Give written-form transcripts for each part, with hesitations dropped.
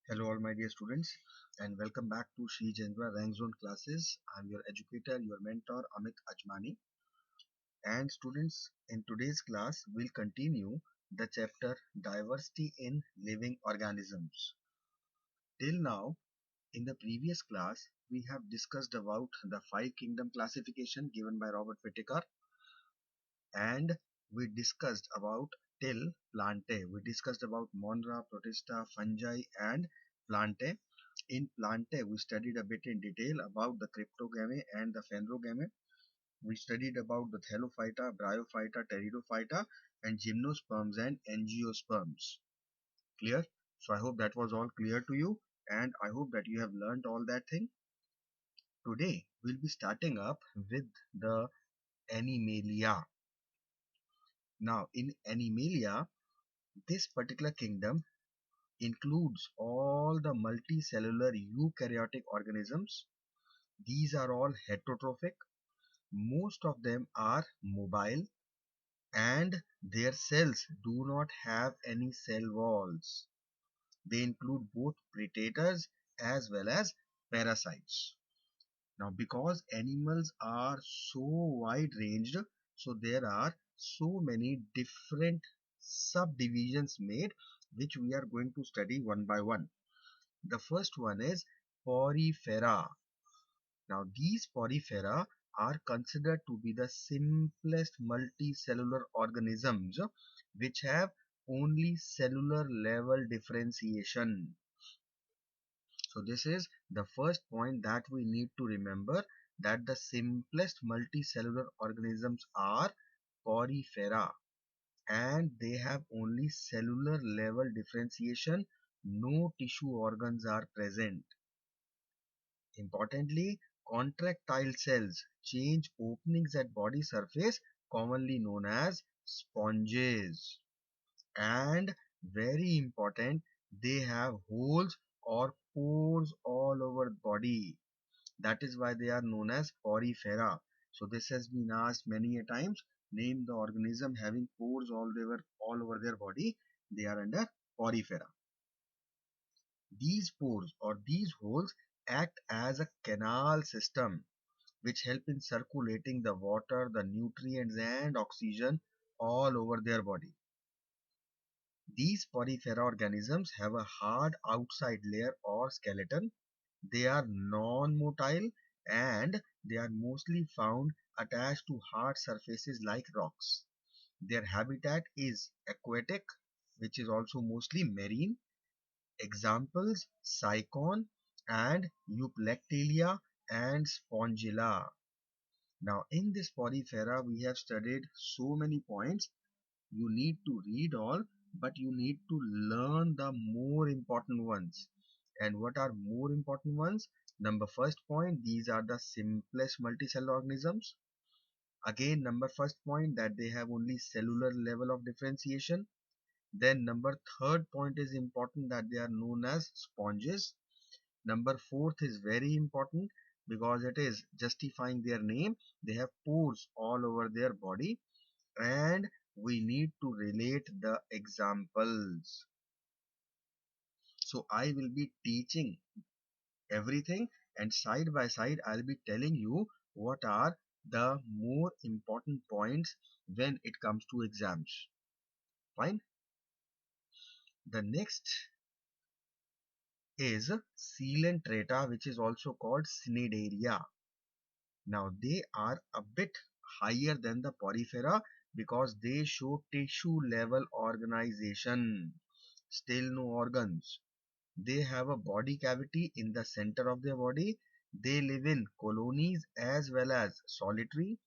Hello all my dear students and welcome back to Sri Jendra Rank Zone classes. I'm your educator, your mentor Amit Ajmani. And students, in today's class we'll continue the chapter Diversity in Living Organisms. Till now, in the previous class, we have discussed about the five kingdom classification given by Robert Whittaker, and we discussed about till Plantae. We discussed about Monera, Protista, fungi and Plantae. In Plantae, we studied a bit in detail about the Cryptogame and the Phanerogame. We studied about the Thallophyta, Bryophyta, Pteridophyta and Gymnosperms and Angiosperms. Clear? So I hope that was all clear to you and I hope that you have learned all that thing. Today, we'll be starting up with the Animalia. Now, in Animalia, this particular kingdom includes all the multicellular eukaryotic organisms. These are all heterotrophic. Most of them are mobile and their cells do not have any cell walls. They include both predators as well as parasites. Now, because animals are so wide ranged, so there are so many different subdivisions made, which we are going to study one by one. The first one is Porifera. Now, these Porifera are considered to be the simplest multicellular organisms which have only cellular level differentiation. So this is the first point that we need to remember, that the simplest multicellular organisms are Porifera and they have only cellular level differentiation. No tissue organs are present. Importantly, contractile cells change openings at body surface, commonly known as sponges. And very important, they have holes or pores all over body. That is why they are known as porifera. So this has been asked many a times. Name the organism having pores all over their body. They are under porifera. These pores or these holes act as a canal system which help in circulating the water, the nutrients and oxygen all over their body. These porifera organisms have a hard outside layer or skeleton. They are non-motile and they are mostly found attached to hard surfaces like rocks. Their habitat is aquatic, which is also mostly marine. Examples: Cycon and Euplectalia and Spongilla. Now, in this porifera, we have studied so many points. You need to read all, but you need to learn the more important ones. And what are more important ones? Number first point, these are the simplest multicellular organisms. Again, number first point, that they have only cellular level of differentiation. Then number third point is important, that they are known as sponges. Number fourth is very important because it is justifying their name. They have pores all over their body and we need to relate the examples. So I will be teaching everything and side by side I'll be telling you what are the more important points when it comes to exams. Fine. The next is Coelenterata, which is also called Cnidaria. Now they are a bit higher than the Porifera because they show tissue level organization. Still no organs. They have a body cavity in the center of their body. They live in colonies as well as solitary.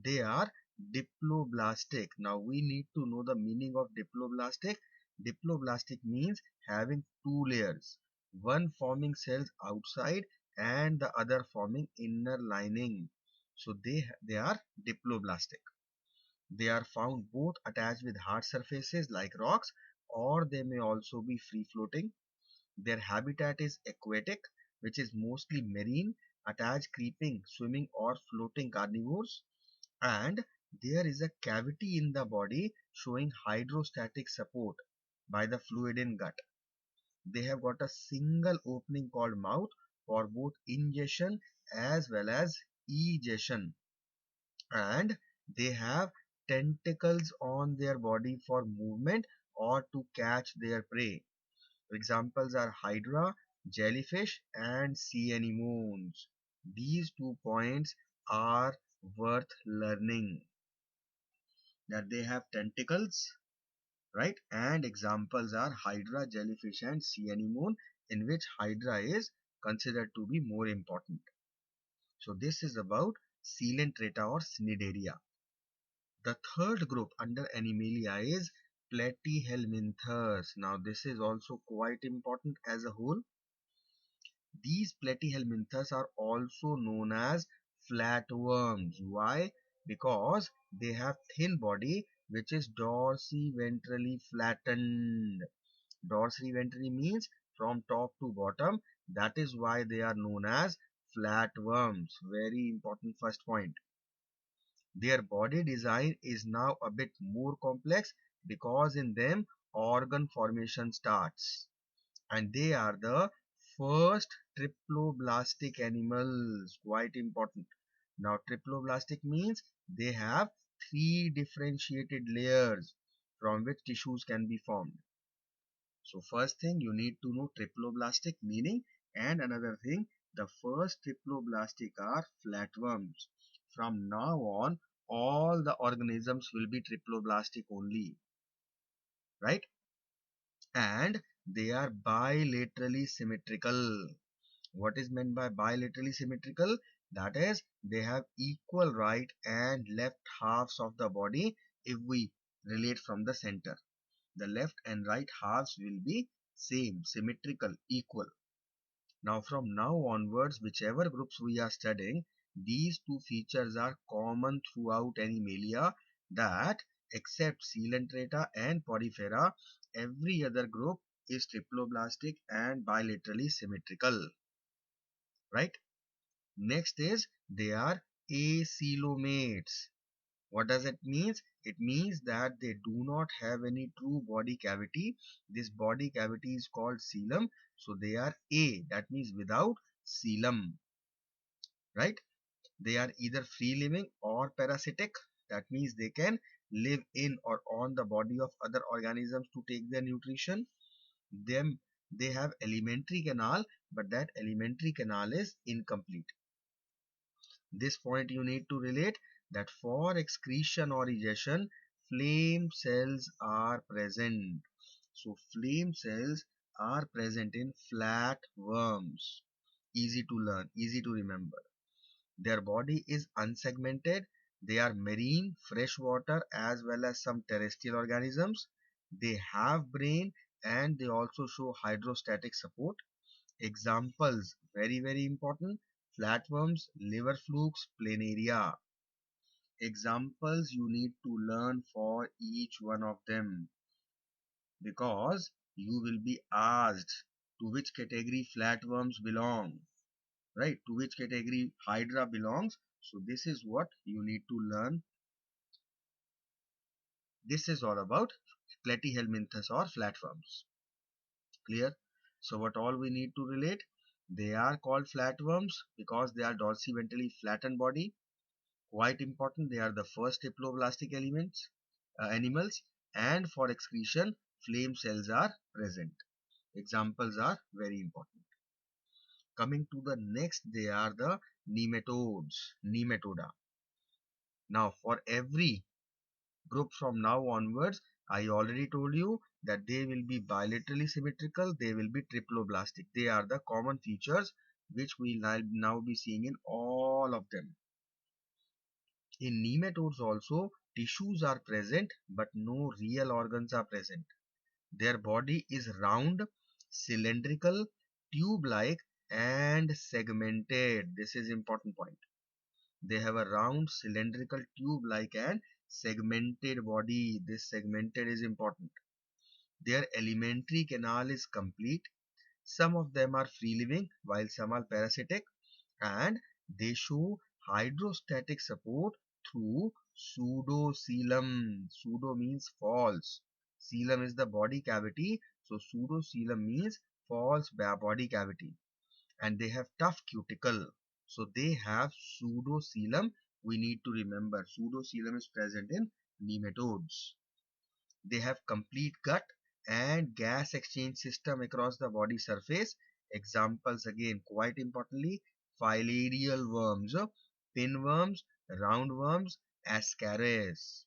They are diploblastic. Now we need to know the meaning of diploblastic. Diploblastic means having two layers, one forming cells outside and the other forming inner lining. So they are diploblastic. They are found both attached with hard surfaces like rocks, or they may also be free floating. Their habitat is aquatic, which is mostly marine, attached creeping, swimming or floating carnivores. And there is a cavity in the body showing hydrostatic support by the fluid in gut. They have got a single opening called mouth for both ingestion as well as egestion, and they have tentacles on their body for movement or to catch their prey. Examples are hydra, jellyfish, and sea anemones. These 2 points are worth learning, that they have tentacles, right? And examples are hydra, jellyfish, and sea anemone, in which hydra is considered to be more important. So this is about Coelenterata or Cnidaria. The third group under Animalia is Platyhelminthes. Now this is also quite important as a whole. These platyhelminthes are also known as flatworms. Why? Because they have thin body which is dorsiventrally flattened. Dorsiventry means from top to bottom. That is why they are known as flatworms. Very important first point. Their body design is now a bit more complex because in them organ formation starts, and they are the first triploblastic animals. Quite important. Now triploblastic means they have three differentiated layers from which tissues can be formed. So first thing, you need to know triploblastic meaning, and another thing, the first triploblastic are flatworms. From now on, all the organisms will be triploblastic only, right? And they are bilaterally symmetrical. What is meant by bilaterally symmetrical? That is, they have equal right and left halves of the body if we relate from the center. The left and right halves will be same, symmetrical, equal. Now from now onwards, whichever groups we are studying, these two features are common throughout Animalia, that except Coelenterata and Porifera, every other group is triploblastic and bilaterally symmetrical, right? Next is they are acoelomates. What does it mean? It means that they do not have any true body cavity. This body cavity is called coelom. So they are A, that means without coelom, right? They are either free living or parasitic. That means they can live in or on the body of other organisms to take their nutrition. Them They have alimentary canal, but that alimentary canal is incomplete. This point you need to relate, that for excretion or egestion, flame cells are present. So flame cells are present in flat worms. Easy to learn, easy to remember. Their body is unsegmented. They are marine, freshwater, as well as some terrestrial organisms. They have brain and they also show hydrostatic support. Examples, very very important: flatworms, liver flukes, planaria. Examples you need to learn for each one of them, because you will be asked to which category flatworms belong, right? To which category hydra belongs. So this is what you need to learn. This is all about platyhelminthes or flatworms. Clear? So what all we need to relate? They are called flatworms because they are dorsiventrally flattened body. Quite important, they are the first diploblastic animals, and for excretion, flame cells are present. Examples are very important. Coming to the next, they are the nematoda. Now, for every group from now onwards, I already told you that they will be bilaterally symmetrical, they will be triploblastic. They are the common features which we will now be seeing in all of them. In nematodes also, tissues are present, but no real organs are present. Their body is round, cylindrical, tube-like, and segmented. This is important point. They have a round, cylindrical, tube-like, and segmented body. This segmented is important. Their alimentary canal is complete. Some of them are free-living, while some are parasitic, and they show hydrostatic support through pseudocoelom. Pseudo means false. Coelom is the body cavity, so pseudocoelom means false body cavity, and they have tough cuticle. So they have pseudocoelom. We need to remember pseudocoelom is present in nematodes. They have complete gut and gas exchange system across the body surface. Examples again, quite importantly, filarial worms, pinworms, roundworms, ascaris.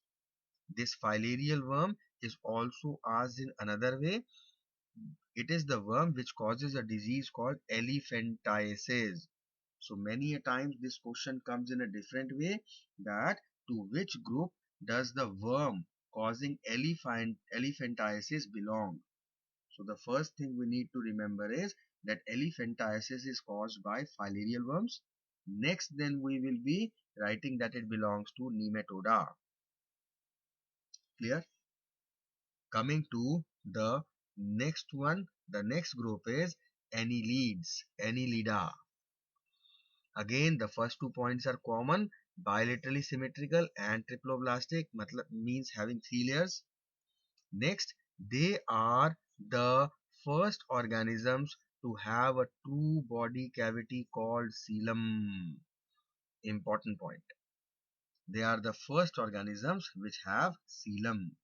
This filarial worm is also asked in another way. It is the worm which causes a disease called elephantiasis. So many a times this question comes in a different way, that to which group does the worm causing elephantiasis belong. So the first thing we need to remember is that elephantiasis is caused by filarial worms. Next then we will be writing that it belongs to nematoda. Clear? Coming to the next one, the next group is annelids, annelida. Again, the first 2 points are common, bilaterally symmetrical and triploblastic, means having 3 layers. Next, they are the first organisms to have a true body cavity called coelom. Important point. They are the first organisms which have coelom.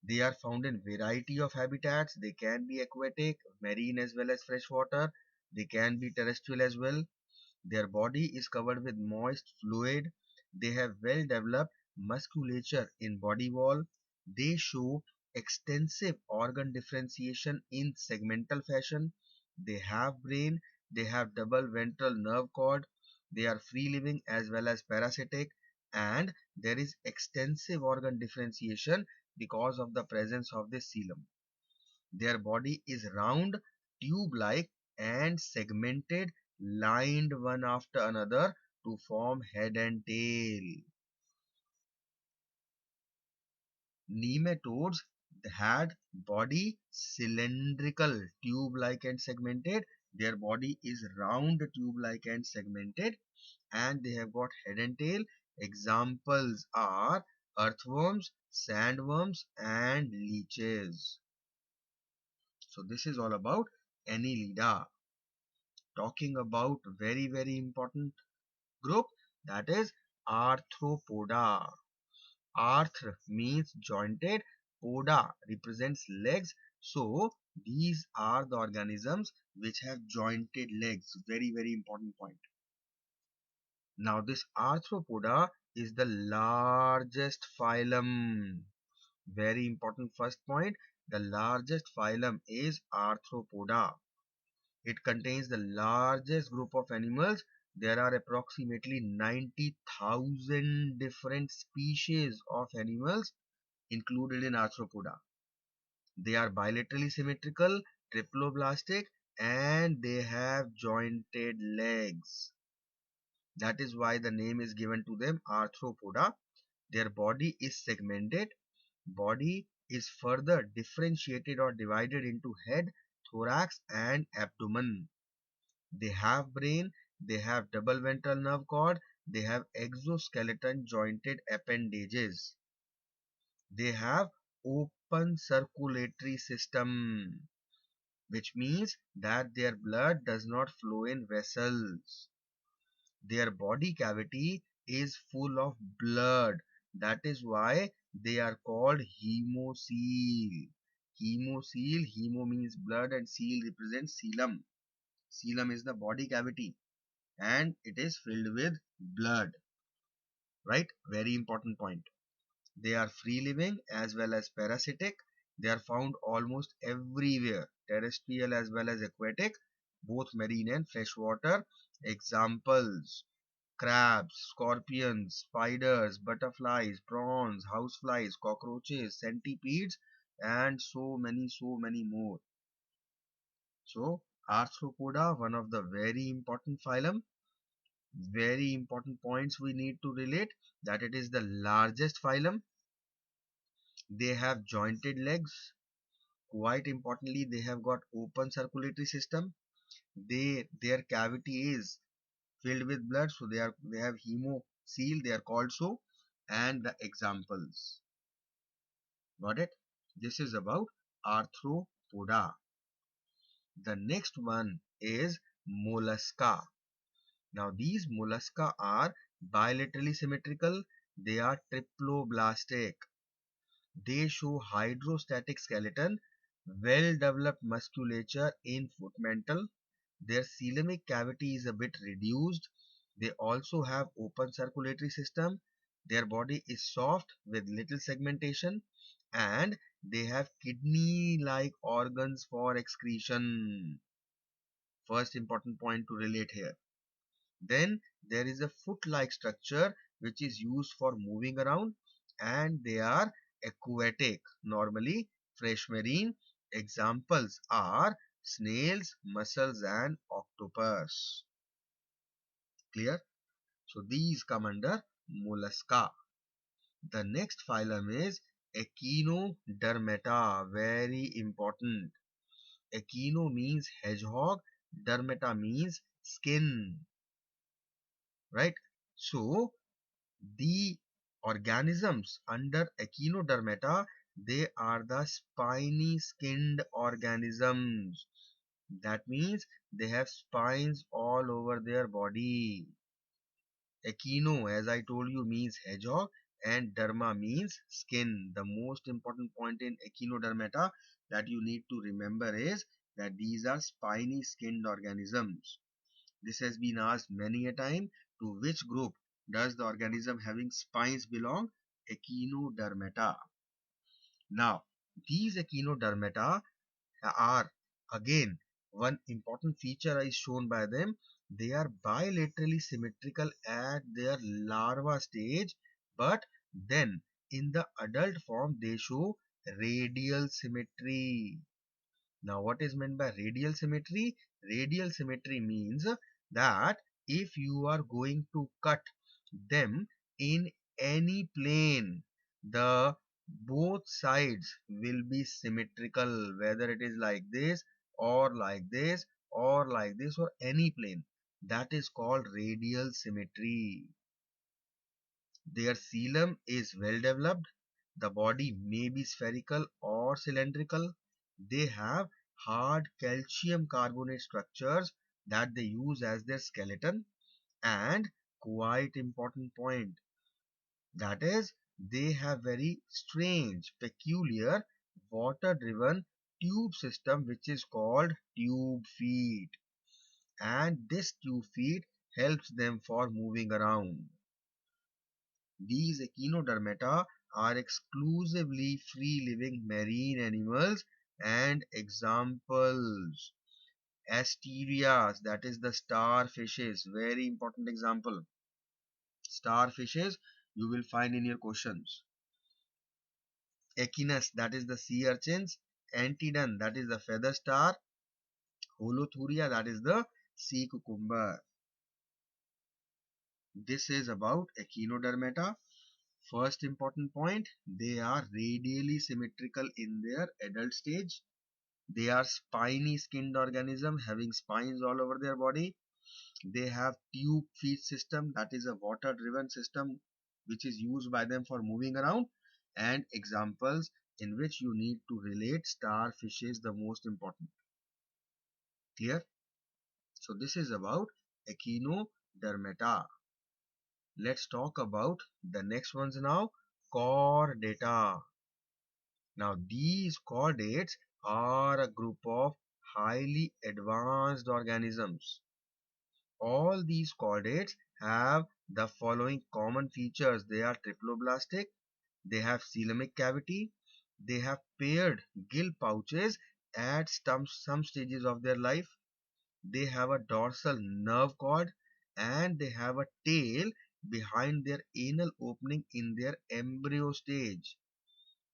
They are found in variety of habitats. They can be aquatic, marine as well as freshwater. They can be terrestrial as well. Their body is covered with moist fluid. They have well developed musculature in body wall. They show extensive organ differentiation in segmental fashion. They have brain. They have double ventral nerve cord. They are free living as well as parasitic, and there is extensive organ differentiation because of the presence of the coelom. Their body is round, tube-like and segmented, lined one after another to form head and tail. Nematodes had body cylindrical, tube-like and segmented. Their body is round, tube-like and segmented, and they have got head and tail. Examples are earthworms, sandworms, and leeches. So this is all about Annelida. Talking about very important group, that is Arthropoda. Arth means jointed, poda represents legs. So these are the organisms which have jointed legs. Very important point. Now this Arthropoda is the largest phylum. Very important first point. The largest phylum is Arthropoda. It contains the largest group of animals. There are approximately 90,000 different species of animals included in Arthropoda. They are bilaterally symmetrical, triploblastic, and they have jointed legs. That is why the name is given to them, Arthropoda. Their body is segmented. Body is further differentiated or divided into head, thorax, and abdomen. They have brain, they have double ventral nerve cord, they have exoskeleton jointed appendages. They have open circulatory system, which means that their blood does not flow in vessels. Their body cavity is full of blood. That is why they are called hemocoel. Hemocoel, hemo means blood and coel represents coelom. Coelom is the body cavity and it is filled with blood. Right? Very important point. They are free living as well as parasitic. They are found almost everywhere, terrestrial as well as aquatic, both marine and freshwater. Examples: crabs, scorpions, spiders, butterflies, prawns, houseflies, cockroaches, centipedes, and so many more. So, Arthropoda, one of the very important phylum. Very important points we need to relate, that it is the largest phylum. They have jointed legs. Quite importantly, they have got open circulatory system. Their cavity is filled with blood, so they have hemocoel, they are called so. And the examples. Got it? This is about Arthropoda. The next one is mollusca. Now these mollusca are bilaterally symmetrical. They are triploblastic. They show hydrostatic skeleton, well-developed musculature in foot mantle. Their coelomic cavity is a bit reduced. They also have open circulatory system. Their body is soft with little segmentation, and they have kidney-like organs for excretion. First important point to relate here. Then there is a foot-like structure which is used for moving around, and they are aquatic, normally fresh marine. Examples are snails, mussels and octopus. Clear? So these come under mollusca. The next phylum is Echinodermata, very important. Echino means hedgehog, dermata means skin, right? So the organisms under Echinodermata, they are the spiny skinned organisms. That means they have spines all over their body. Echino, as I told you, means hedgehog, and derma means skin. The most important point in Echinodermata that you need to remember is that these are spiny skinned organisms. This has been asked many a time. To which group does the organism having spines belong? Echinodermata. Now, these Echinodermata are again one important feature is shown by them. They are bilaterally symmetrical at their larva stage, but then in the adult form they show radial symmetry. Now, what is meant by radial symmetry? Radial symmetry means that if you are going to cut them in any plane, the both sides will be symmetrical, whether it is like this or like this or like this or any plane. That is called radial symmetry. Their coelom is well developed. The body may be spherical or cylindrical. They have hard calcium carbonate structures that they use as their skeleton. And quite important point, that is, they have very strange, peculiar water driven tube system which is called tube feet. And this tube feet helps them for moving around. These Echinodermata are exclusively free-living marine animals, and examples Asterias, that is the starfishes, very important example. Starfishes you will find in your questions. Echinus, that is the sea urchins. Antedon, that is the feather star. Holothuria, that is the sea cucumber. This is about Echinodermata. First important point, they are radially symmetrical in their adult stage. They are spiny skinned organism having spines all over their body. They have tube feet system, that is a water driven system which is used by them for moving around. And examples in which you need to relate starfish is the most important. Clear? So this is about Echinodermata. Let's talk about the next ones now. Chordata. Now these chordates are a group of highly advanced organisms. All these chordates have the following common features. They are triploblastic, they have coelomic cavity, they have paired gill pouches at some stages of their life, they have a dorsal nerve cord, and they have a tail behind their anal opening in their embryo stage.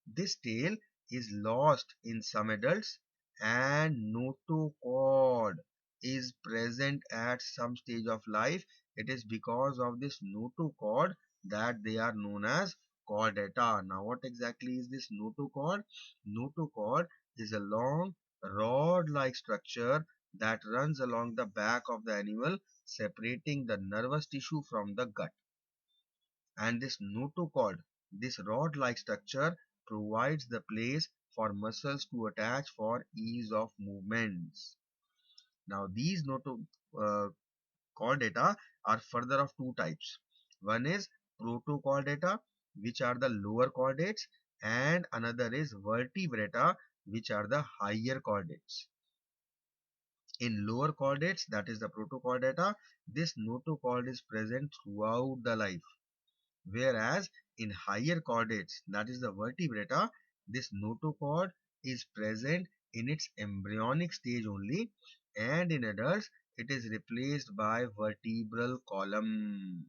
This tail is lost in some adults, and notochord is present at some stage of life. It is because of this notochord that they are known as chordata. Now, what exactly is this notochord? Notochord is a long rod-like structure that runs along the back of the animal, separating the nervous tissue from the gut. And this notochord, this rod-like structure, provides the place for muscles to attach for ease of movements. Now these uh, chordata are further of two types. One is protochordata, which are the lower chordates, and another is vertebrata, which are the higher chordates. In lower chordates, that is the protochordata, this notochord is present throughout the life. Whereas in higher chordates, that is the vertebrata, this notochord is present in its embryonic stage only, and in adults it is replaced by vertebral column.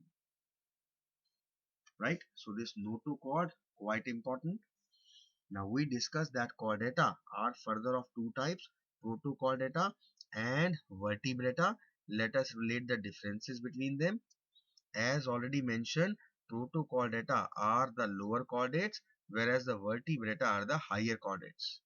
Right? So this notochord quite important. Now we discussed that chordata are further of two types, protochordata and vertebrata. Let us relate the differences between them. As already mentioned, protochordata are the lower chordates, whereas the vertebrata are the higher chordates.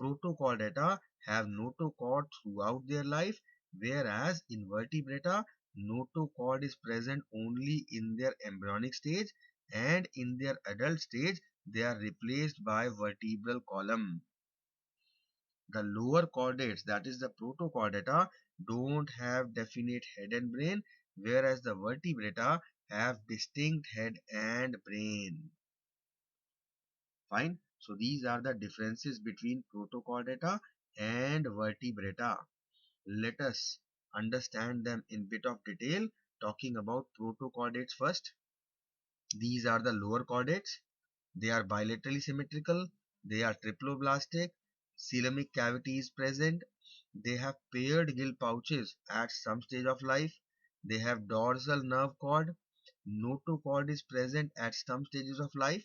Protochordata have notochord throughout their life, whereas in vertebrata, notochord is present only in their embryonic stage, and in their adult stage, they are replaced by vertebral column. The lower chordates, that is the protochordata, don't have definite head and brain, whereas the vertebrata have distinct head and brain. Fine. So these are the differences between protochordata and vertebrata. Let us understand them in bit of detail. Talking about protochordates first. These are the lower chordates. They are bilaterally symmetrical. They are triploblastic. Coelomic cavity is present. They have paired gill pouches at some stage of life. They have dorsal nerve cord. Notochord is present at some stages of life.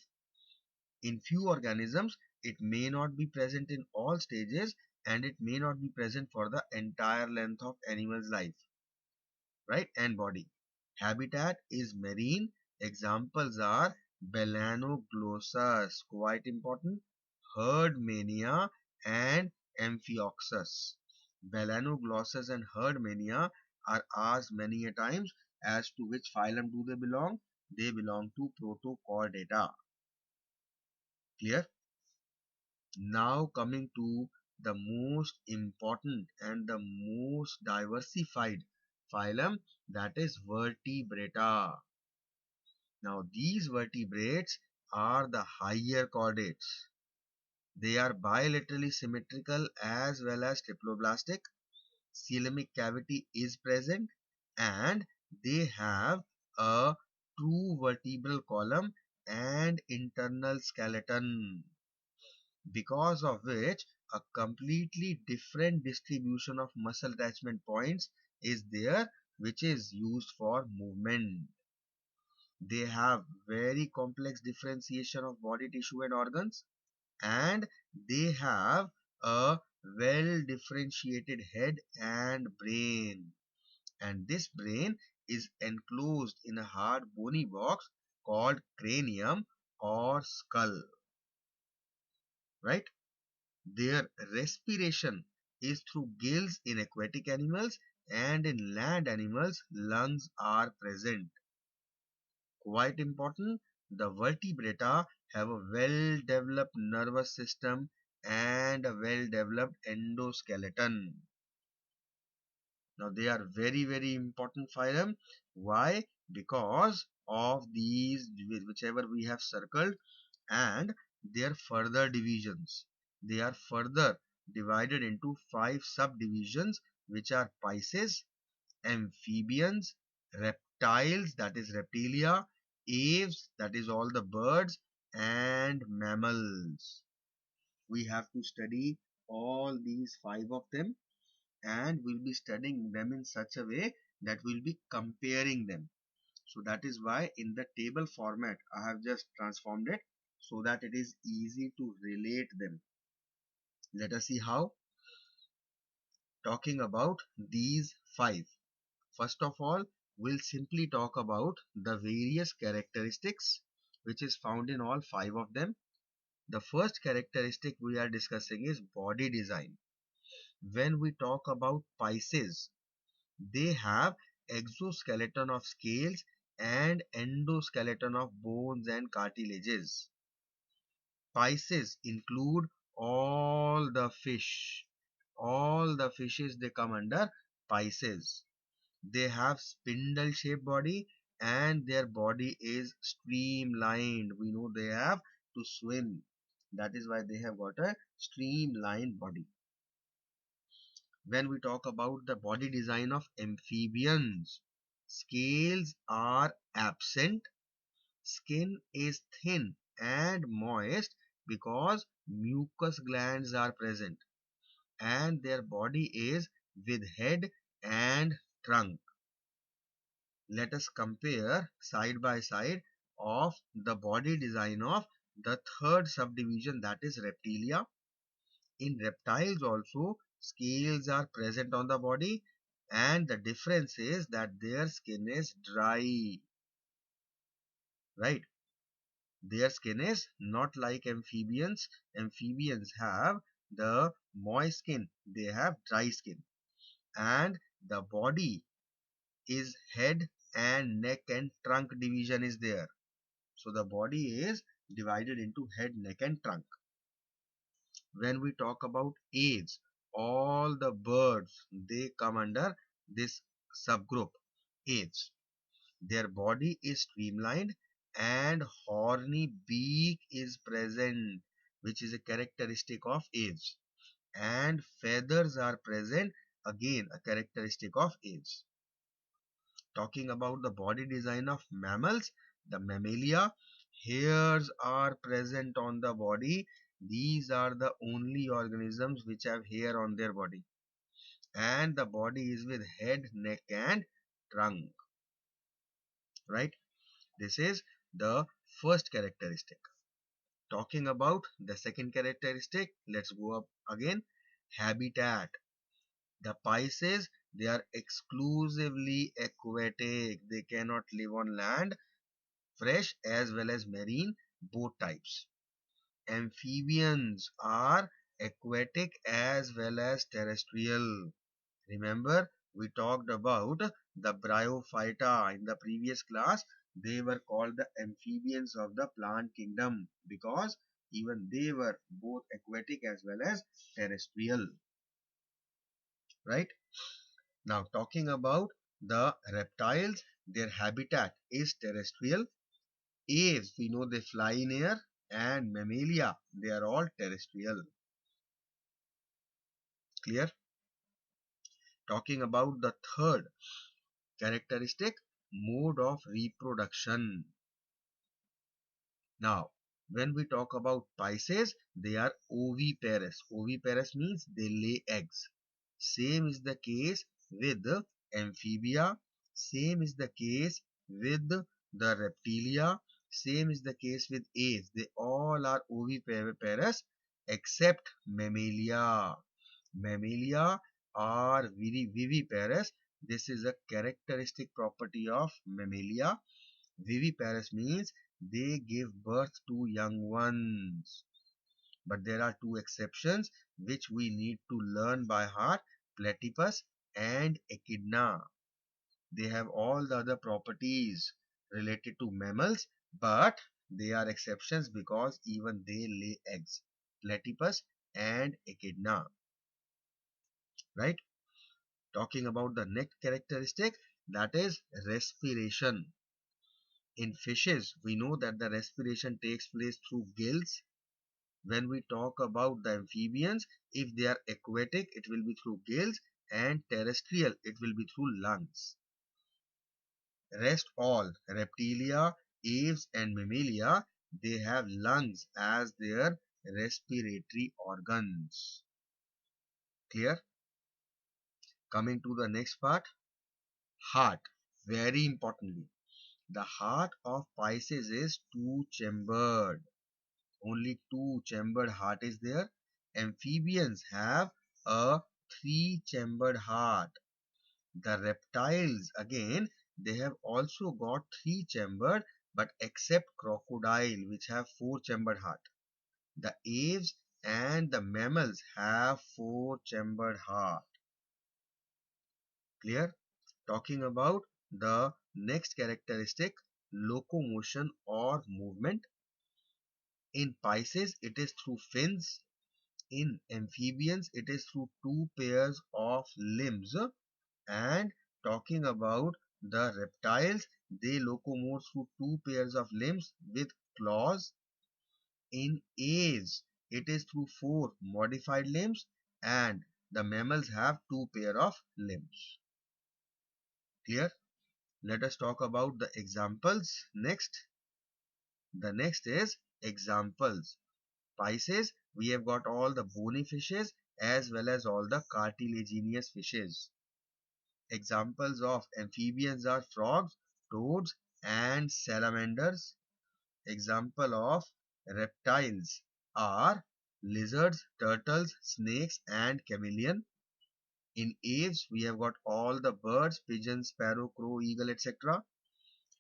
In few organisms, it may not be present in all stages, and it may not be present for the entire length of animal's life, right, and body. Habitat is marine. Examples are Belanoglossus, quite important, Herdmania, and Amphioxus. Belanoglossus and Herdmania are asked many a times as to which phylum do they belong. They belong to Protochordata. Clear? Now coming to the most important and the most diversified phylum, that is Vertebrata. Now these vertebrates are the higher chordates. They are bilaterally symmetrical as well as triploblastic. Coelomic cavity is present, and they have a true vertebral column and internal skeleton, because of which a completely different distribution of muscle attachment points is there, which is used for movement. They have very complex differentiation of body tissue and organs, and they have a well differentiated head and brain. And this brain is enclosed in a hard bony box called cranium or skull, right? Their respiration is through gills in aquatic animals, and in land animals, lungs are present. Quite important, the vertebrata have a well developed nervous system and a well developed endoskeleton. Now they are very very important phylum. Why? Because of these whichever we have circled, and their further divisions. They are further divided into five subdivisions, which are Pisces, amphibians, reptiles, that is reptilia, aves, that is all the birds, and mammals. We have to study all these five of them, and we'll be studying them in such a way that we'll be comparing them. So that is why in the table format I have just transformed it so that it is easy to relate them. Let us see how. Talking about these five. First of all, we'll simply talk about the various characteristics which is found in all five of them. The first characteristic we are discussing is body design. When we talk about Pisces, they have exoskeleton of scales and endoskeleton of bones and cartilages. Pisces include all the fish, all the fishes they come under Pisces. They have spindle shaped body and their body is streamlined. We know they have to swim. That is why they have got a streamlined body. When we talk about the body design of amphibians, scales are absent, skin is thin and moist because mucus glands are present, and their body is with head and trunk. Let us compare side by side of the body design of the third subdivision, that is reptilia. In reptiles also scales are present on the body, and the difference is that their skin is dry, right? Their skin is not like amphibians. Amphibians have the moist skin, they have dry skin, and the body is head and neck and trunk division is there. So the body is divided into head, neck and trunk. When we talk about age, all the birds they come under this subgroup age. Their body is streamlined and horny beak is present, which is a characteristic of age, and feathers are present, again a characteristic of age. Talking about the body design of mammals, the mammalia, hairs are present on the body. These are the only organisms which have hair on their body, and the body is with head, neck and trunk, right? This is the first characteristic. Talking about the second characteristic, let's go up again. Habitat. The Pisces, they are exclusively aquatic. They cannot live on land, fresh as well as marine, both types. Amphibians are aquatic as well as terrestrial. Remember, we talked about the bryophyta in the previous class. They were called the amphibians of the plant kingdom because even they were both aquatic as well as terrestrial. Right? Now, talking about the reptiles, their habitat is terrestrial. Aves, we know they fly in air, and mammalia, they are all terrestrial. Clear? Talking about the third characteristic, mode of reproduction. Now, when we talk about Pisces, they are oviparous. Oviparous means they lay eggs. Same is the case with the amphibia. Same is the case with the reptilia. Same is the case with aves. They all are oviparous except mammalia. Mammalia are viviparous. This is a characteristic property of mammalia. Viviparous means they give birth to young ones. But there are two exceptions which we need to learn by heart, platypus and echidna. They have all the other properties related to mammals, but they are exceptions because even they lay eggs. Platypus and echidna, right? Talking about the next characteristic, that is respiration. In fishes, we know that the respiration takes place through gills. When we talk about the amphibians, if they are aquatic, it will be through gills, and terrestrial, it will be through lungs. Rest all, reptilia, aves and mammalia, they have lungs as their respiratory organs. Clear? Coming to the next part, heart. Very importantly, the heart of Pisces is two-chambered. Only two-chambered heart is there. Amphibians have a three-chambered heart. The reptiles, again, they have also got three-chambered, but except crocodile, which have four-chambered heart. The aves and the mammals have four-chambered heart. Clear? Talking about the next characteristic, locomotion or movement. In Pisces, it is through fins. In amphibians, it is through two pairs of limbs. And talking about the reptiles, they locomote through two pairs of limbs with claws. In aves, it is through four modified limbs, and the mammals have two pair of limbs. Clear? Let us talk about the examples next. The next is examples. Pisces, we have got all the bony fishes as well as all the cartilaginous fishes. Examples of amphibians are frogs, toads, and salamanders. Example of reptiles are lizards, turtles, snakes, and chameleon. In aves, we have got all the birds, pigeon, sparrow, crow, eagle, etc.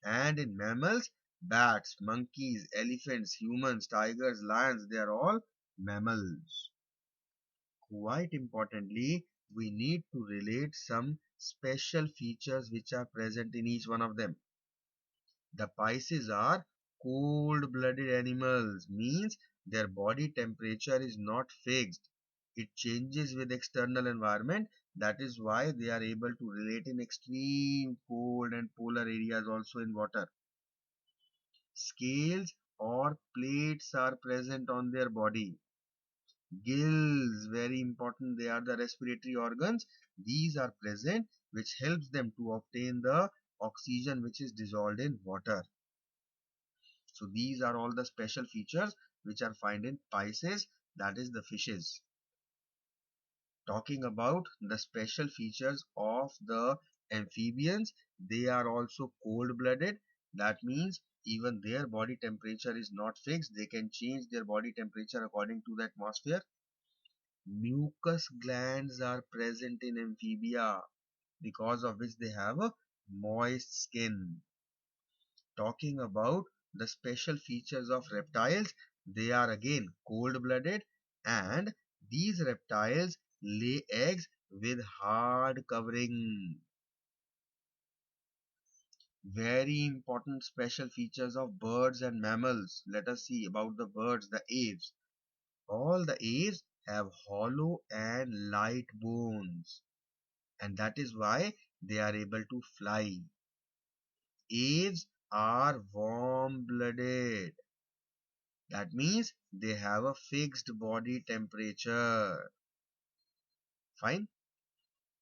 And in mammals, bats, monkeys, elephants, humans, tigers, lions, they are all mammals. Quite importantly, we need to relate some special features which are present in each one of them. The Pisces are cold-blooded animals, means their body temperature is not fixed. It changes with external environment. That is why they are able to relate in extreme cold and polar areas also in water. Scales or plates are present on their body. Gills, very important, they are the respiratory organs. These are present, which helps them to obtain the oxygen which is dissolved in water. So these are all the special features which are found in Pisces, that is the fishes. Talking about the special features of the amphibians, they are also cold-blooded. That means even their body temperature is not fixed. They can change their body temperature according to the atmosphere. Mucus glands are present in amphibia, because of which they have a moist skin. Talking about the special features of reptiles, they are again cold-blooded, and these reptiles lay eggs with hard covering. Very important special features of birds and mammals. Let us see about the birds, the aves. All the aves have hollow and light bones, and that is why they are able to fly. Aves are warm-blooded. That means they have a fixed body temperature. Fine.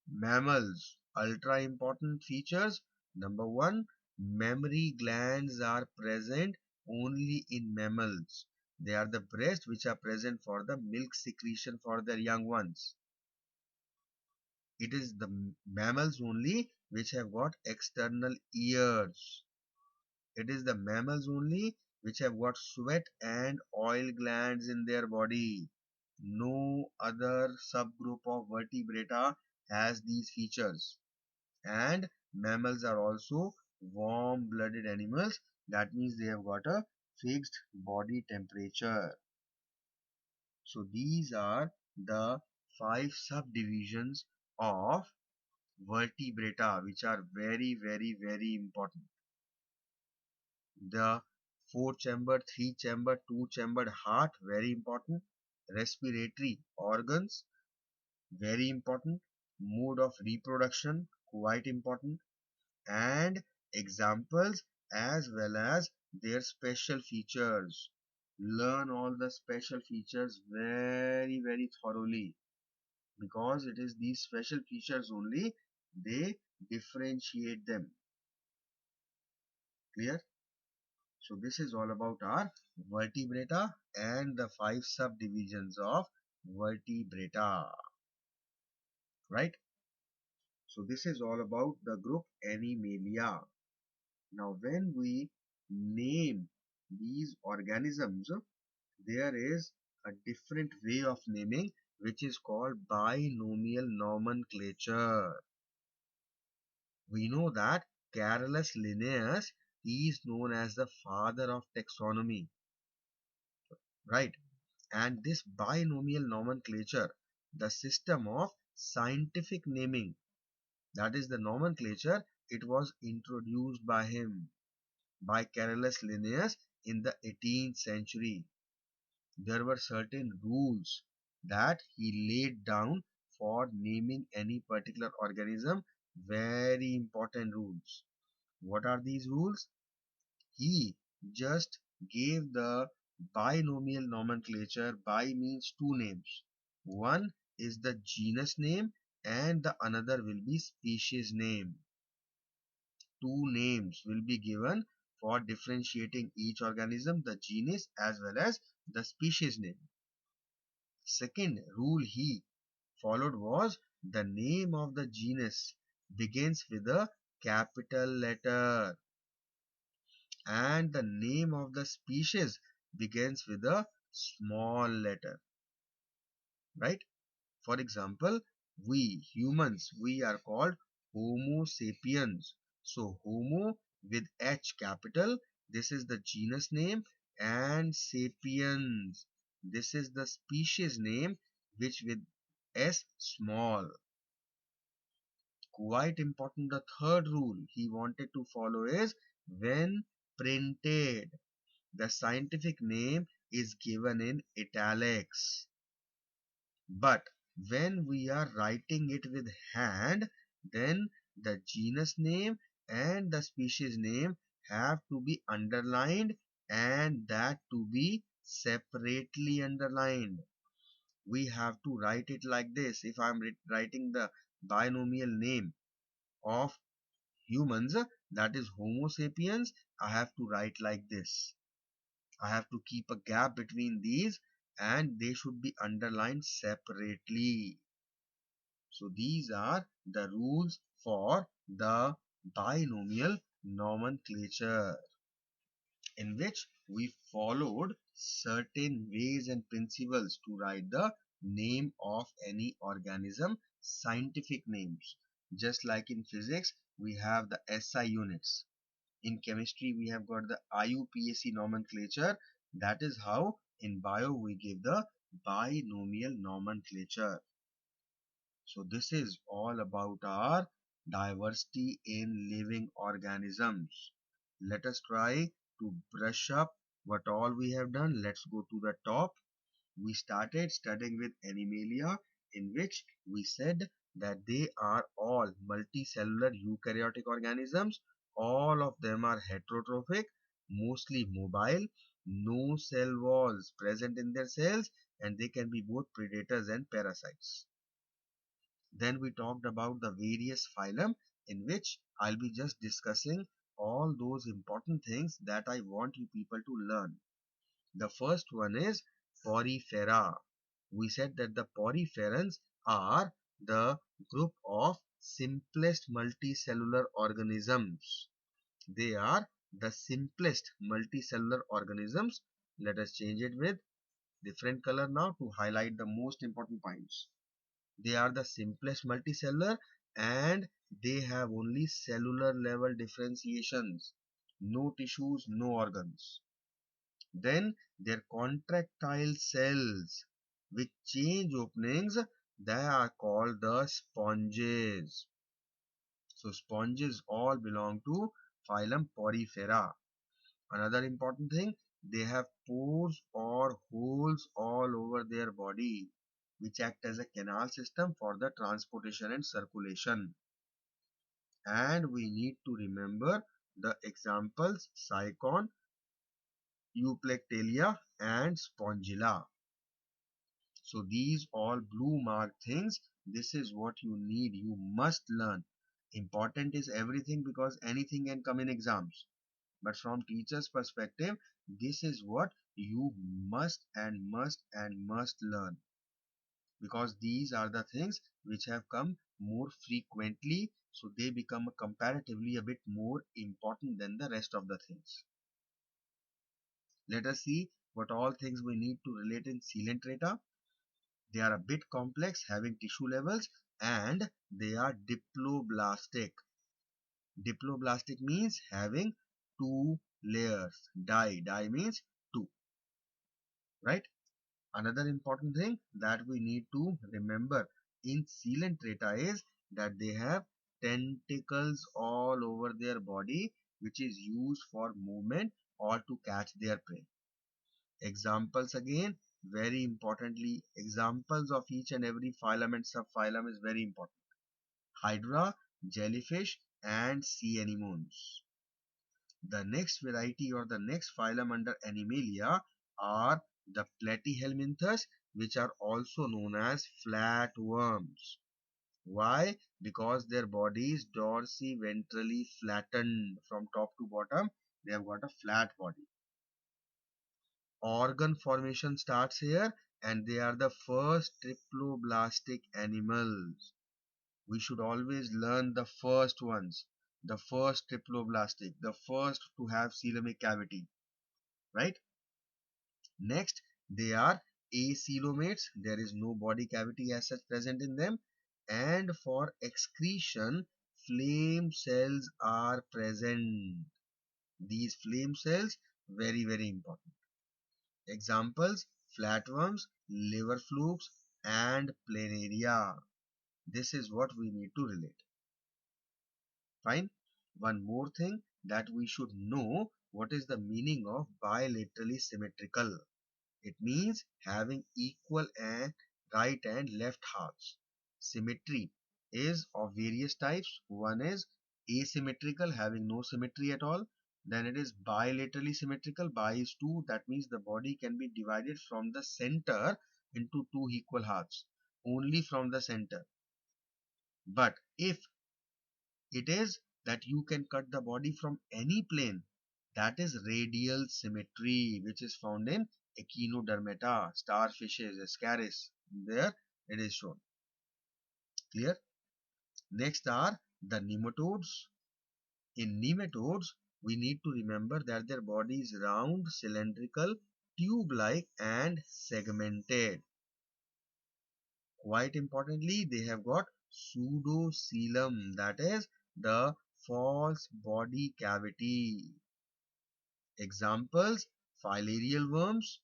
Mammals, ultra important features. Number one, mammary glands are present only in mammals. They are the breasts which are present for the milk secretion for their young ones. It is the mammals only which have got external ears. It is the mammals only which have got sweat and oil glands in their body. No other subgroup of vertebrata has these features. And mammals are also warm-blooded animals. That means they have got a fixed body temperature. So these are the five subdivisions of vertebrata which are very important. The four-chambered, three-chambered, two-chambered heart, very important. Respiratory organs, very important. Mode of reproduction, quite important. And examples as well as their special features. Learn all the special features very thoroughly, because it is these special features only they differentiate them. Clear? So this is all about our vertebrata and the five subdivisions of vertebrata, right? So this is all about the group Animalia. Now when we name these organisms, there is a different way of naming which is called binomial nomenclature. We know that Carolus Linnaeus, he is known as the father of taxonomy, right? And this binomial nomenclature, the system of scientific naming, that is the nomenclature, it was introduced by him, by Carolus Linnaeus in the 18th century. There were certain rules that he laid down for naming any particular organism. Very important rules. What are these rules? He just gave the binomial nomenclature. Bi means two names. One is the genus name and the another will be species name. Two names will be given for differentiating each organism, the genus as well as the species name. Second rule he followed was the name of the genus begins with a capital letter and the name of the species begins with a small letter, right? For example, we humans, we are called Homo sapiens. So Homo with H capital, this is the genus name, and sapiens, this is the species name, which with S small. Quite important, the third rule he wanted to follow is when printed, the scientific name is given in italics. But when we are writing it with hand, then the genus name and the species name have to be underlined and that to be separately underlined. We have to write it like this. If I'm writing the binomial name of humans, that is Homo sapiens, I have to write like this. I have to keep a gap between these and they should be underlined separately. So these are the rules for the binomial nomenclature, in which we followed certain ways and principles to write the name of any organism, scientific names. Just like in physics, we have the SI units. In chemistry, we have got the IUPAC nomenclature. That is how in bio we give the binomial nomenclature. So this is all about our diversity in living organisms. Let us try to brush up what all we have done. Let's go to the top. We started studying with Animalia, in which we said that they are all multicellular eukaryotic organisms. All of them are heterotrophic, mostly mobile, no cell walls present in their cells, and they can be both predators and parasites. Then we talked about the various phylum, in which I'll be just discussing all those important things that I want you people to learn. The first one is Porifera. We said that the Poriferans are the group of simplest multicellular organisms. They are the simplest multicellular organisms. Let us change it with different color now to highlight the most important points. They are the simplest multicellular and they have only cellular level differentiations. No tissues, no organs. Then their contractile cells with change openings, they are called the sponges. So sponges all belong to phylum Porifera. Another important thing, they have pores or holes all over their body which act as a canal system for the transportation and circulation. And we need to remember the examples Cycon, Euplectalia and Spongilla. So these all blue mark things, this is what you need, you must learn. Important is everything because anything can come in exams. But from teacher's perspective, this is what you must and must and must learn. Because these are the things which have come more frequently, so they become comparatively a bit more important than the rest of the things. Let us see what all things we need to relate in Coelenterata. They are a bit complex, having tissue levels, and they are diploblastic. Diploblastic means having two layers. Di means two, right? Another important thing that we need to remember in Coelenterata is that they have tentacles all over their body, which is used for movement or to catch their prey. Examples again, very importantly, examples of each and every phylum and subphylum is very important. Hydra, jellyfish, and sea anemones. The next variety or the next phylum under Animalia are the Platyhelminthes, which are also known as flatworms. Why? Because their body is dorsi-ventrally flattened from top to bottom. They have got a flat body. Organ formation starts here, and they are the first triploblastic animals. We should always learn the first ones, the first triploblastic, the first to have coelomic cavity, right? Next, they are acoelomates. There is no body cavity as such present in them. And for excretion, flame cells are present. These flame cells, very, very important. Examples, flatworms, liver flukes, and planaria. This is what we need to relate. Fine. One more thing that we should know, what is the meaning of bilaterally symmetrical. It means having equal and right and left halves. Symmetry is of various types. One is asymmetrical, having no symmetry at all. Then it is bilaterally symmetrical. Bi is two. That means the body can be divided from the center into two equal halves. Only from the center. But if it is that you can cut the body from any plane, that is radial symmetry, which is found in Echinodermata, starfishes, Ascaris. There it is shown. Clear? Next are the nematodes. In nematodes, we need to remember that their body is round, cylindrical, tube-like, and segmented. Quite importantly, they have got pseudocoelom, that is the false body cavity. Examples, filarial worms,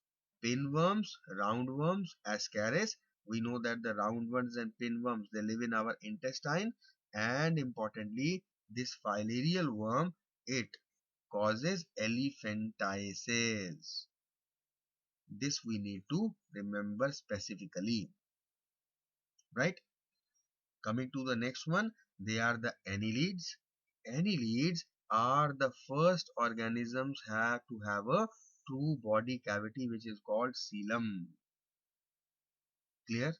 pinworms, roundworms, ascaris. We know that the roundworms and pinworms, they live in our intestine, and importantly, this filarial worm, it causes elephantiasis. This we need to remember specifically, right? Coming to the next one, they are the annelids. Annelids are the first organisms have to have a true body cavity, which is called coelom. Clear?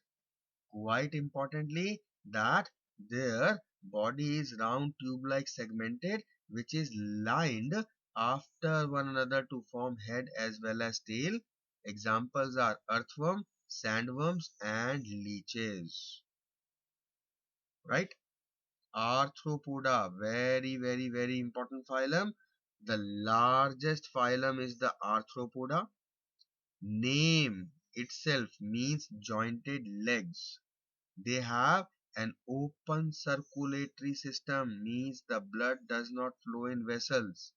Quite importantly, that their body is round tube-like segmented, which is lined after one another to form head as well as tail. Examples are earthworm, sandworms, and leeches. Right? Arthropoda, very, very, very important phylum. The largest phylum is the Arthropoda. Name itself means jointed legs. They have an open circulatory system, means the blood does not flow in vessels.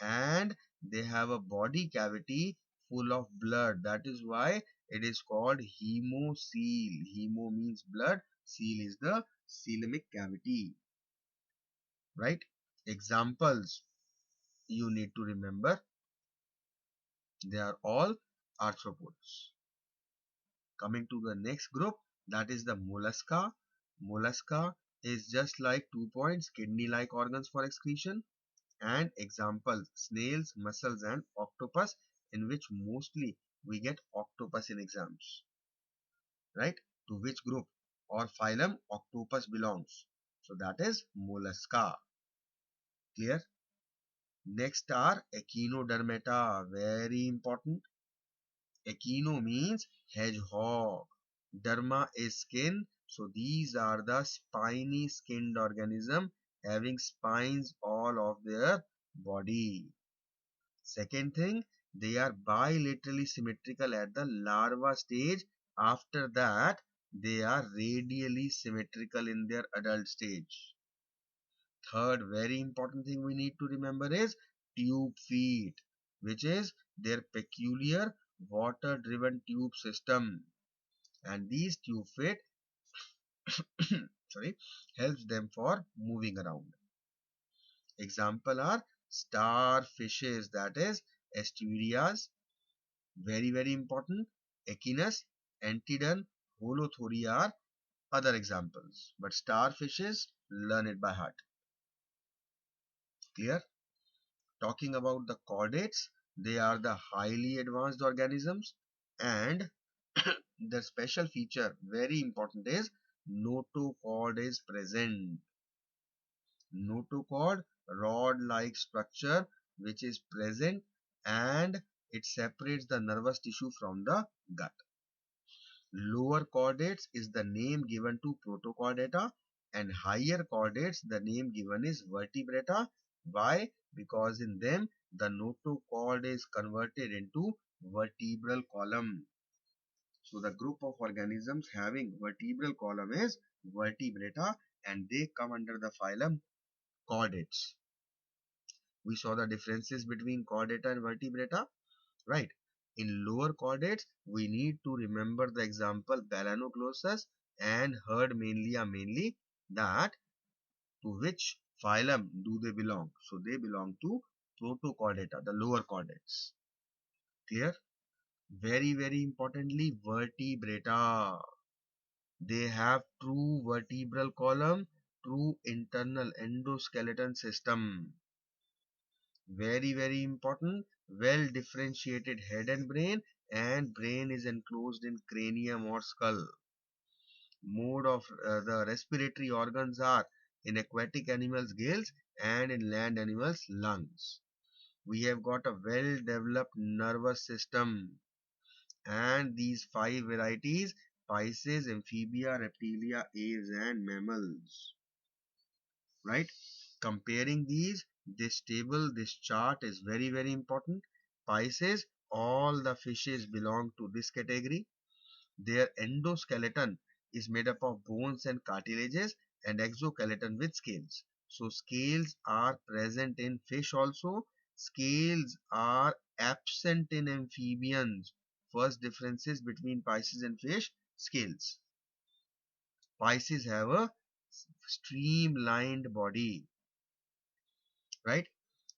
And they have a body cavity full of blood. That is why it is called hemocoel. Hemo means blood, coel is the coelomic cavity. Right? Examples you need to remember, they are all arthropods. Coming to the next group, that is the mollusca. Mollusca is just like 2 points, kidney-like organs for excretion. And examples, snails, mussels, and octopus, in which mostly we get octopus in exams. Right? To which group or phylum octopus belongs? So that is mollusca. Clear? Next are Echinodermata, very important. Echino means hedgehog. Derma is skin, so these are the spiny skinned organism having spines all of their body. Second thing, they are bilaterally symmetrical at the larva stage. After that, they are radially symmetrical in their adult stage. Third very important thing we need to remember is tube feet, which is their peculiar water driven tube system. And these tube feet sorry, helps them for moving around. Example are starfishes, that is estuarias, very, very important. Echinus, Antedon, Holothuria are other examples. But starfishes, learn it by heart. Clear? Talking about the chordates, they are the highly advanced organisms, and the special feature, very important, is notochord is present. Notochord, rod-like structure which is present, and it separates the nervous tissue from the gut. Lower chordates is the name given to protochordata, and higher chordates the name given is vertebrata. Why? Because in them the notochord is converted into vertebral column. So the group of organisms having vertebral column is vertebrata, and they come under the phylum chordates. We saw the differences between chordata and vertebrata, right? In lower chordates, we need to remember the example Balanoglossus and herd mainly that to which phylum do they belong? So they belong to protochordata, the lower chordates. Clear? Very importantly, vertebrata. They have true vertebral column, true internal endoskeleton system. Very important. Well differentiated head and brain is enclosed in cranium or skull. Mode of the respiratory organs are in aquatic animals gills and in land animals lungs. We have got a well developed nervous system, and these five varieties: Pisces, Amphibia, Reptilia, Aves and mammals. Right? Comparing these, this table, this chart is very important. Pisces, all the fishes belong to this category. Their endoskeleton is made up of bones and cartilages, and exoskeleton with scales. So scales are present in fish also. Scales are absent in amphibians. First differences between Pisces and fish: scales. Pisces have a streamlined body, right?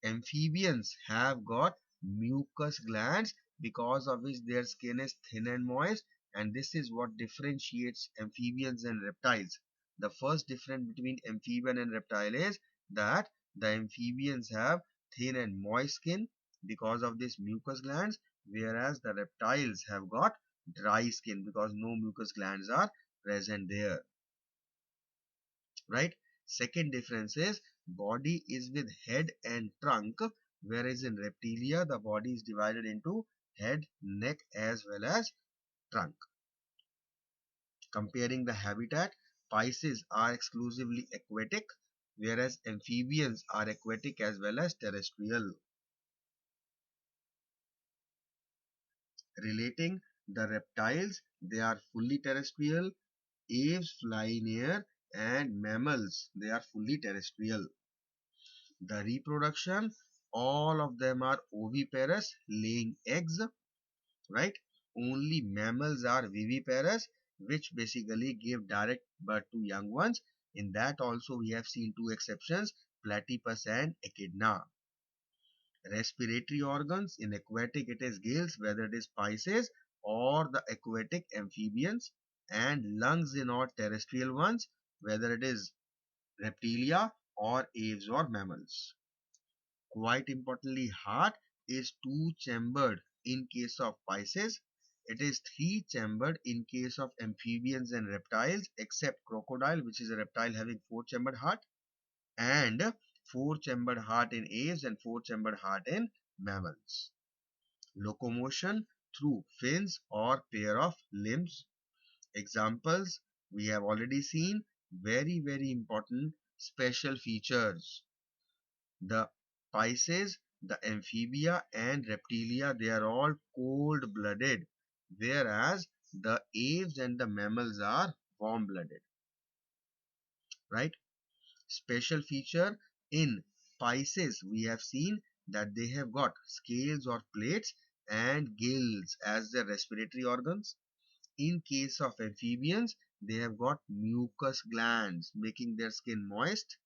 Amphibians have got mucus glands, because of which their skin is thin and moist, and this is what differentiates amphibians and reptiles. The first difference between amphibian and reptile is that the amphibians have thin and moist skin because of this mucus glands, whereas the reptiles have got dry skin because no mucus glands are present there, right? Second difference is body is with head and trunk, whereas in reptilia the body is divided into head, neck as well as trunk. Comparing the habitat, Pisces are exclusively aquatic, whereas amphibians are aquatic as well as terrestrial. Relating the reptiles, they are fully terrestrial. Aves fly in air, and mammals, they are fully terrestrial. The reproduction, all of them are oviparous, laying eggs, right? Only mammals are viviparous, which basically give direct birth to young ones. In that also we have seen two exceptions, platypus and echidna. Respiratory organs, in aquatic it is gills, whether it is Pisces or the aquatic amphibians, and lungs in all terrestrial ones, whether it is reptilia or aves or mammals. Quite importantly, heart is two-chambered in case of Pisces. It is three-chambered in case of amphibians and reptiles, except crocodile, which is a reptile having four-chambered heart, and four-chambered heart in aves and four-chambered heart in mammals. Locomotion through fins or pair of limbs. Examples we have already seen. Very important special features. The Pisces, the Amphibia and Reptilia, they are all cold-blooded, whereas the aves and the mammals are warm-blooded, right? Special feature in Pisces, we have seen that they have got scales or plates and gills as their respiratory organs. In case of amphibians, they have got mucus glands making their skin moist.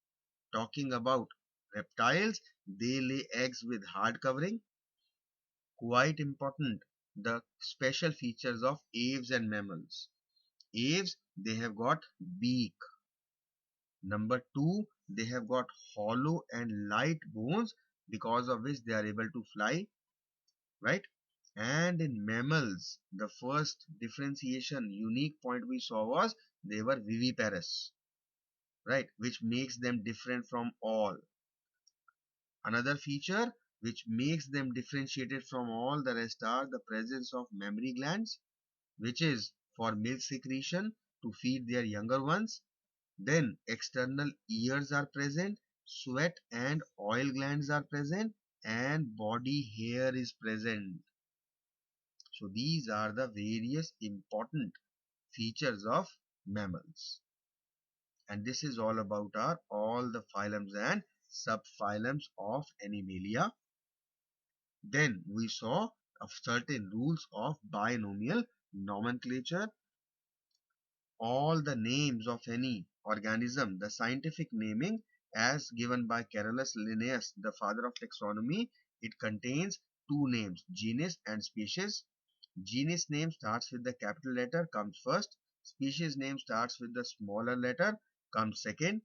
Talking about reptiles, they lay eggs with hard covering. Quite important. the special features of aves and mammals. Aves, they have got beak. Number two, they have got hollow and light bones because of which they are able to fly, right? And in mammals, the first differentiation, unique point we saw was they were viviparous, right? Which makes them different from all. Another feature which makes them differentiated from all the rest are the presence of mammary glands, which is for milk secretion to feed their younger ones. Then external ears are present, sweat and oil glands are present, and body hair is present. So these are the various important features of mammals. And this is all about our all the phylums and subphylums of Animalia. Then we saw of certain rules of binomial nomenclature. All the names of any organism, the scientific naming as given by Carolus Linnaeus, the father of taxonomy, it contains two names, genus and species. Genus name starts with the capital letter, comes first. Species name starts with the smaller letter, comes second.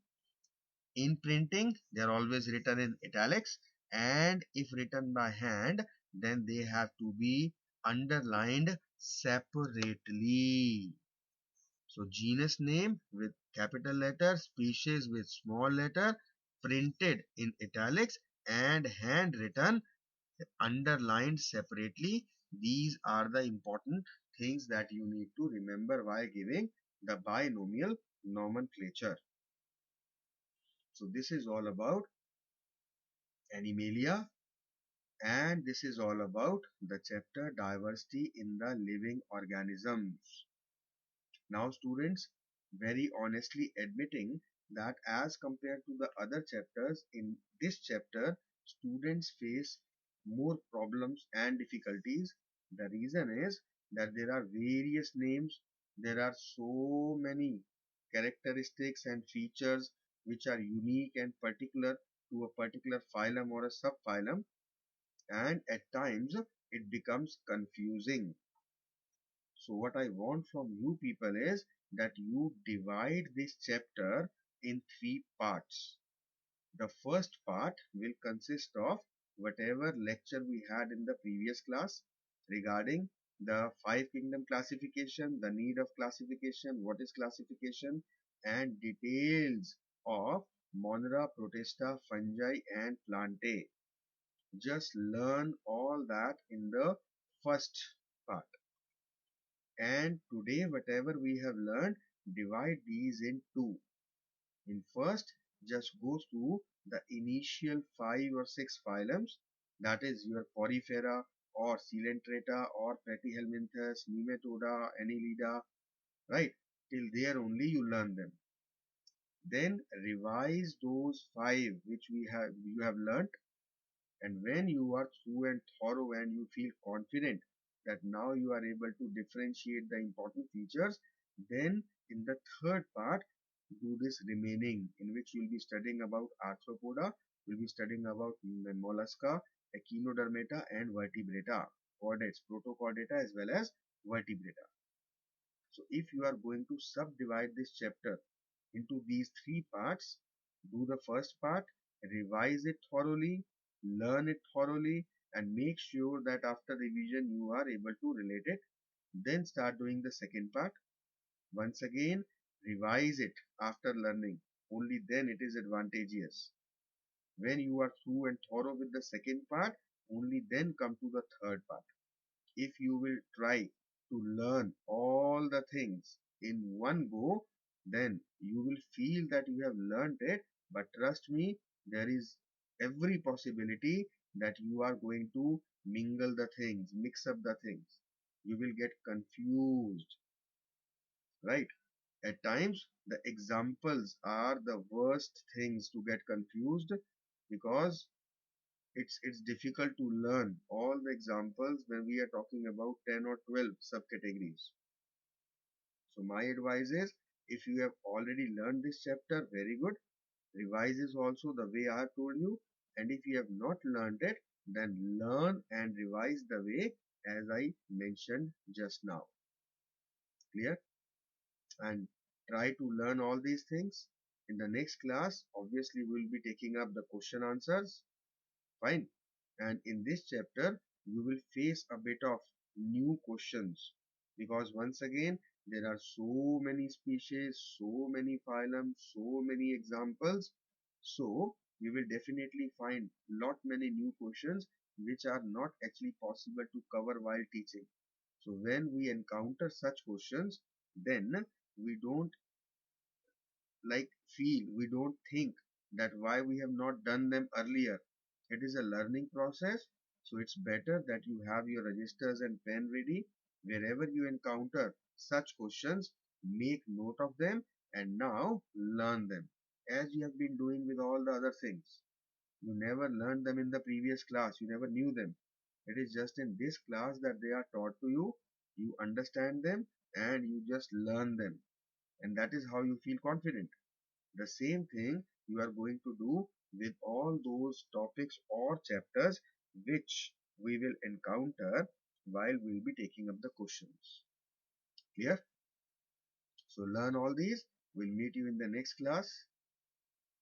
In printing, they are always written in italics, and if written by hand, then they have to be underlined separately. So genus name with capital letter, species with small letter, printed in italics and handwritten, underlined separately. These are the important things that you need to remember while giving the binomial nomenclature. So this is all about Animalia, and this is all about the chapter diversity in the living organisms. Now students, very honestly admitting that as compared to the other chapters, in this chapter students face more problems and difficulties. The reason is that there are various names, there are so many characteristics and features which are unique and particular to a particular phylum or a subphylum, and at times it becomes confusing. So what I want from you people is that you divide this chapter in three parts. The first part will consist of whatever lecture we had in the previous class regarding the five kingdom classification, the need of classification, what is classification, and details of Monera, Protista, fungi and plantae. Just learn all that in the first part. And today whatever we have learned, divide these in two. In first, just go through the initial 5 or 6 phylums, that is your Porifera or Coelenterata or Platyhelminthes, Nematoda, Annelida, right? Till there only you learn them. Then revise those 5 which you have learnt, and when you are through and thorough and you feel confident that now you are able to differentiate the important features, then in the third part do this remaining, in which you will be studying about arthropoda, you will be studying about mollusca, echinodermata and vertebrata, chordates, protochordata as well as vertebrata. So if you are going to subdivide this chapter into these three parts, do the first part, revise it thoroughly, learn it thoroughly, and make sure that after revision you are able to relate it. Then start doing the second part. Once again, revise it after learning. Only then it is advantageous. When you are through and thorough with the second part, only then come to the third part. If you will try to learn all the things in one go, then you will feel that you have learned it, but trust me, there is every possibility that you are going to mingle the things, mix up the things. You will get confused, right? At times, the examples are the worst things to get confused, because it's difficult to learn all the examples when we are talking about 10 or 12 subcategories. So my advice is, if you have already learned this chapter, very good. Revise is also the way I have told you, and if you have not learned it, then learn and revise the way as I mentioned just now. Clear? And try to learn all these things. In the next class, obviously, we'll be taking up the question answers. Fine. And in this chapter, you will face a bit of new questions because once again, there are so many species, so many phylums, so many examples. So you will definitely find lot many new questions which are not actually possible to cover while teaching. So when we encounter such questions, then we don't we don't think that why we have not done them earlier. It is a learning process, so it's better that you have your registers and pen ready. Wherever you encounter such questions, make note of them and now learn them as you have been doing with all the other things. You never learned them in the previous class, you never knew them. It is just in this class that they are taught to you. You understand them and you just learn them, and that is how you feel confident. The same thing you are going to do with all those topics or chapters which we will encounter while we'll be taking up the questions. Clear? So learn all these. We'll meet you in the next class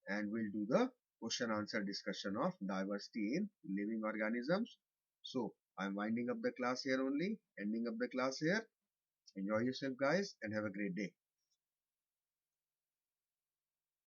and we'll do the question answer discussion of diversity in living organisms. So I'm winding up the class here only, ending up the class here. Enjoy yourself guys and have a great day.